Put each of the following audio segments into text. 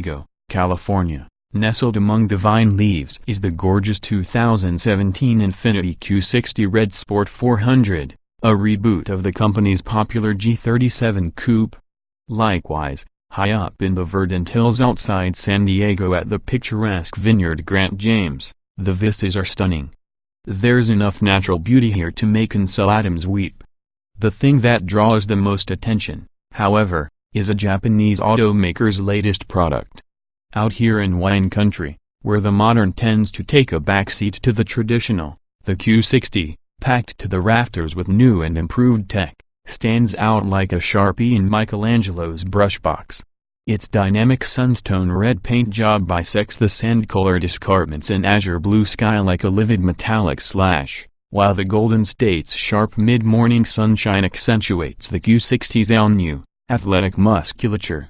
Diego, California. Nestled among the vine leaves is the gorgeous 2017 Infiniti Q60 Red Sport 400, a reboot of the company's popular G37 coupe. Likewise, high up in the verdant hills outside San Diego at the picturesque vineyard Grant James, the vistas are stunning. There's enough natural beauty here to make Ansel Adams weep. The thing that draws the most attention, however, is a Japanese automaker's latest product. Out here in wine country, where the modern tends to take a backseat to the traditional, the Q60, packed to the rafters with new and improved tech, stands out like a Sharpie in Michelangelo's brushbox. Its dynamic sunstone red paint job bisects the sand-colored escarpments and azure blue sky like a livid metallic slash, while the Golden State's sharp mid-morning sunshine accentuates the Q60's all-new, athletic musculature.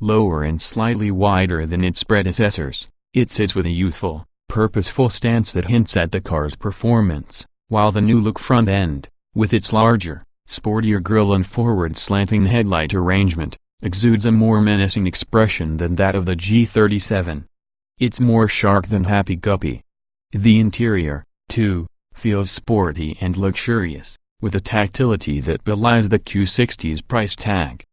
Lower and slightly wider than its predecessors, it sits with a youthful, purposeful stance that hints at the car's performance, while the new-look front end, with its larger, sportier grille and forward slanting headlight arrangement, exudes a more menacing expression than that of the G37. It's more shark than happy-guppy. The interior, too, feels sporty and luxurious, with a tactility that belies the Q60's price tag.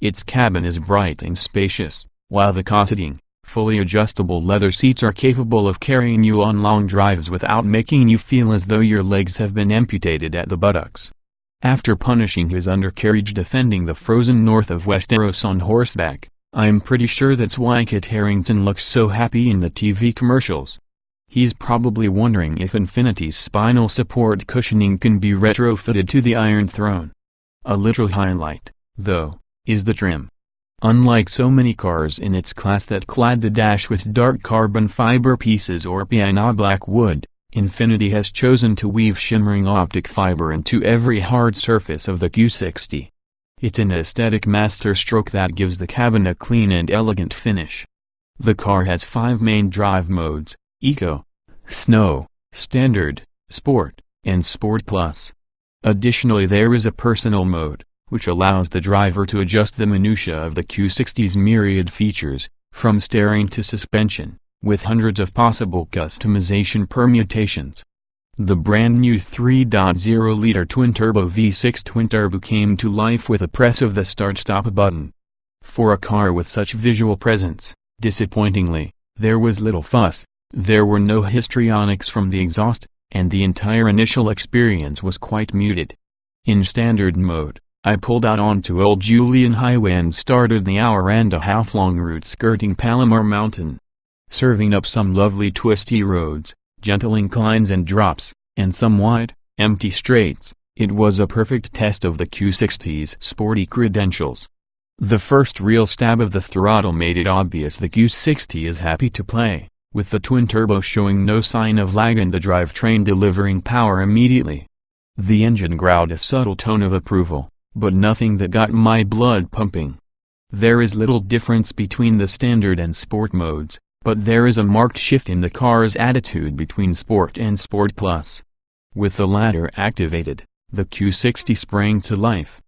Its cabin is bright and spacious, while the cosseting, fully adjustable leather seats are capable of carrying you on long drives without making you feel as though your legs have been amputated at the buttocks. After punishing his undercarriage defending the frozen north of Westeros on horseback, I'm pretty sure that's why Kit Harington looks so happy in the TV commercials. He's probably wondering if Infiniti's spinal support cushioning can be retrofitted to the Iron Throne. A literal highlight, though, is the trim. Unlike so many cars in its class that clad the dash with dark carbon fiber pieces or piano black wood, Infiniti has chosen to weave shimmering optic fiber into every hard surface of the Q60. It's an aesthetic masterstroke that gives the cabin a clean and elegant finish. The car has 5 main drive modes: Eco, Snow, Standard, Sport, and Sport Plus. Additionally, there is a personal mode, which allows the driver to adjust the minutiae of the Q60's myriad features, from steering to suspension, with hundreds of possible customization permutations. The brand new 3.0-liter twin-turbo V6 twin-turbo came to life with a press of the start-stop button. For a car with such visual presence, disappointingly, there was little fuss. There were no histrionics from the exhaust, and the entire initial experience was quite muted. In standard mode, I pulled out onto Old Julian Highway and started the hour-and-a-half-long route skirting Palomar Mountain. Serving up some lovely twisty roads, gentle inclines and drops, and some wide, empty straights, it was a perfect test of the Q60's sporty credentials. The first real stab of the throttle made it obvious the Q60 is happy to play, with the twin-turbo showing no sign of lag and the drivetrain delivering power immediately. The engine growled a subtle tone of approval, but nothing that got my blood pumping. There is little difference between the standard and sport modes, but there is a marked shift in the car's attitude between Sport and Sport Plus. With the latter activated, the Q60 sprang to life.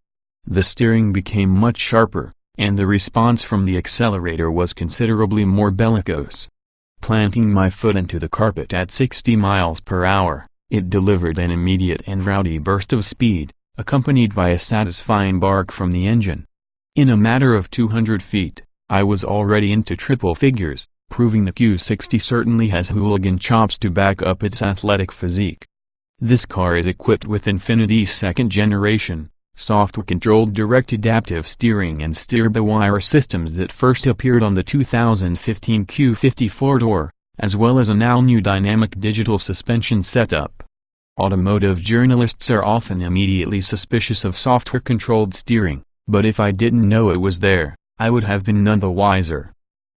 The steering became much sharper, and the response from the accelerator was considerably more bellicose. Planting my foot into the carpet at 60 miles per hour, it delivered an immediate and rowdy burst of speed, accompanied by a satisfying bark from the engine. In a matter of 200 feet, I was already into triple figures, proving the Q60 certainly has hooligan chops to back up its athletic physique. This car is equipped with Infiniti's second-generation, software-controlled direct adaptive steering and steer-by-wire systems that first appeared on the 2015 Q50 four-door, as well as an all-new dynamic digital suspension setup. Automotive journalists are often immediately suspicious of software-controlled steering, but if I didn't know it was there, I would have been none the wiser.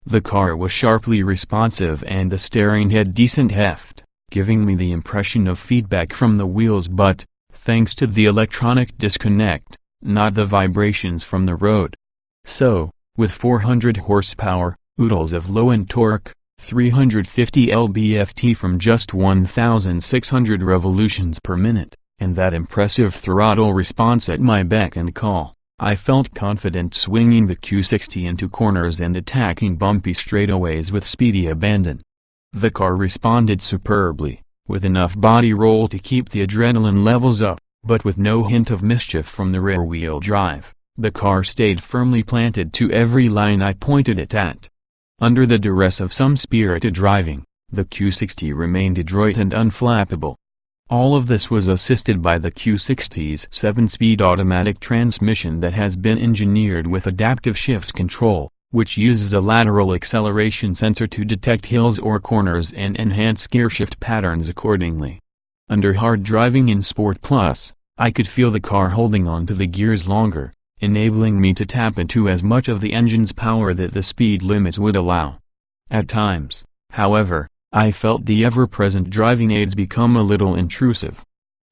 The car was sharply responsive and the steering had decent heft, giving me the impression of feedback from the wheels but, thanks to the electronic disconnect, not the vibrations from the road. So, with 400 horsepower, oodles of low-end torque, 350 lb-ft from just 1,600 revolutions per minute, and that impressive throttle response at my beck and call, I felt confident swinging the Q60 into corners and attacking bumpy straightaways with speedy abandon. The car responded superbly, with enough body roll to keep the adrenaline levels up, but with no hint of mischief from the rear-wheel drive. The car stayed firmly planted to every line I pointed it at. Under the duress of some spirited driving, the Q60 remained adroit and unflappable. All of this was assisted by the Q60's 7-speed automatic transmission that has been engineered with adaptive shift control, which uses a lateral acceleration sensor to detect hills or corners and enhance gear shift patterns accordingly. Under hard driving in Sport Plus, I could feel the car holding on to the gears longer, enabling me to tap into as much of the engine's power that the speed limits would allow. At times, however, I felt the ever-present driving aids become a little intrusive.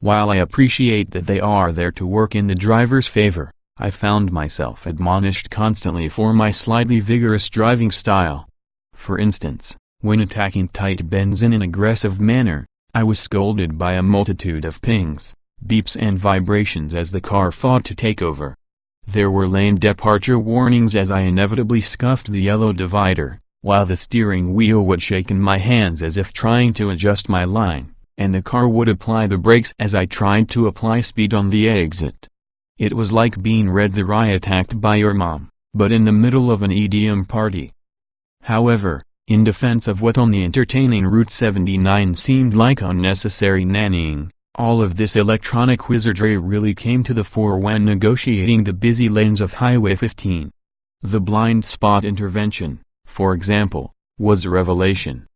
While I appreciate that they are there to work in the driver's favor, I found myself admonished constantly for my slightly vigorous driving style. For instance, when attacking tight bends in an aggressive manner, I was scolded by a multitude of pings, beeps and vibrations as the car fought to take over. There were lane departure warnings as I inevitably scuffed the yellow divider, while the steering wheel would shake in my hands as if trying to adjust my line, and the car would apply the brakes as I tried to apply speed on the exit. It was like being read the riot act by your mom, but in the middle of an EDM party. However, in defense of what on the entertaining Route 79 seemed like unnecessary nannying, all of this electronic wizardry really came to the fore when negotiating the busy lanes of Highway 15. The blind spot intervention, for example, was a revelation.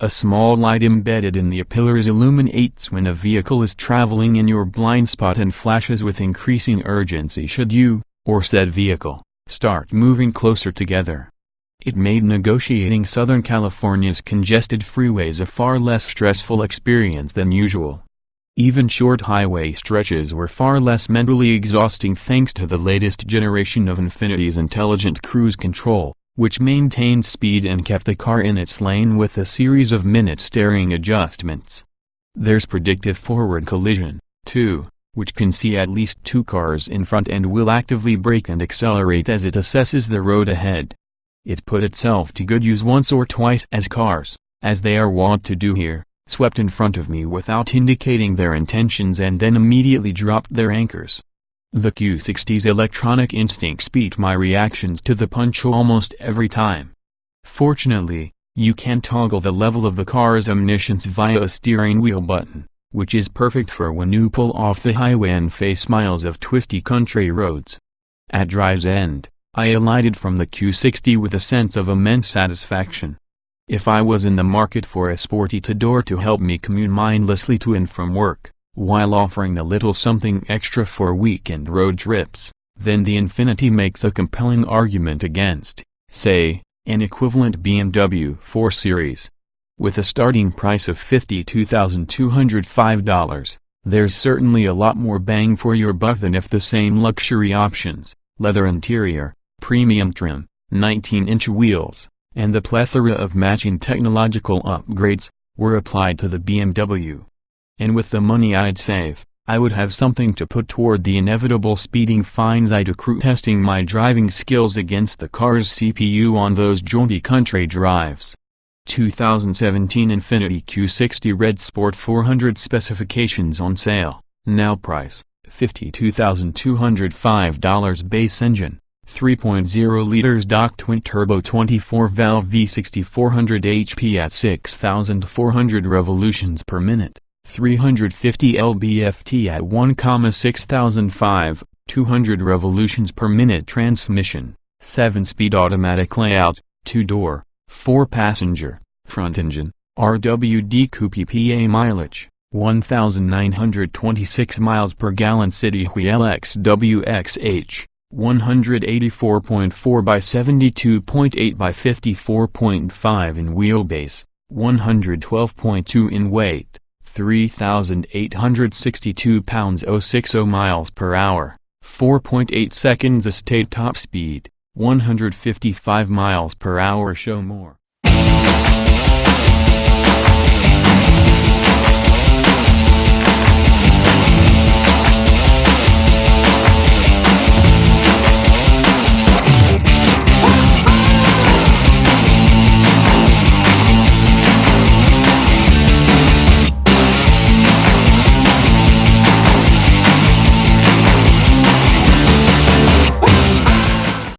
A small light embedded in the pillars illuminates when a vehicle is traveling in your blind spot and flashes with increasing urgency should you, or said vehicle, start moving closer together. It made negotiating Southern California's congested freeways a far less stressful experience than usual. Even short highway stretches were far less mentally exhausting thanks to the latest generation of Infiniti's intelligent cruise control, which maintained speed and kept the car in its lane with a series of minute steering adjustments. There's predictive forward collision, too, which can see at least two cars in front and will actively brake and accelerate as it assesses the road ahead. It put itself to good use once or twice as cars, as they are wont to do here, swept in front of me without indicating their intentions and then immediately dropped their anchors. The Q60's electronic instincts beat my reactions to the punch almost every time. Fortunately, you can toggle the level of the car's omniscience via a steering wheel button, which is perfect for when you pull off the highway and face miles of twisty country roads. At drive's end, I alighted from the Q60 with a sense of immense satisfaction. If I was in the market for a sporty two-door to help me commute mindlessly to and from work, while offering a little something extra for weekend road trips, then the Infiniti makes a compelling argument against, say, an equivalent BMW 4 Series. With a starting price of $52,205, there's certainly a lot more bang for your buck than if the same luxury options, leather interior, premium trim, 19-inch wheels, and the plethora of matching technological upgrades, were applied to the BMW. And with the money I'd save, I would have something to put toward the inevitable speeding fines I'd accrue testing my driving skills against the car's CPU on those jaunty country drives. 2017 Infiniti Q60 Red Sport 400 specifications on sale, now price, $52,205 base engine. 3.0 liters stock twin-turbo 24-valve V60 400 HP at 6,400 revolutions per minute, 350 lb-ft at 1,6005, 200 revolutions per minute transmission, 7-speed automatic layout, 2-door, 4-passenger, front engine, RWD coupe PA mileage, 1,926 miles per gallon city wheel XWXH. 184.4 by 72.8 by 54.5 in wheelbase, 112.2 in weight, 3,862 pounds 060 miles per hour, 4.8 seconds estate top speed, 155 miles per hour. Show more.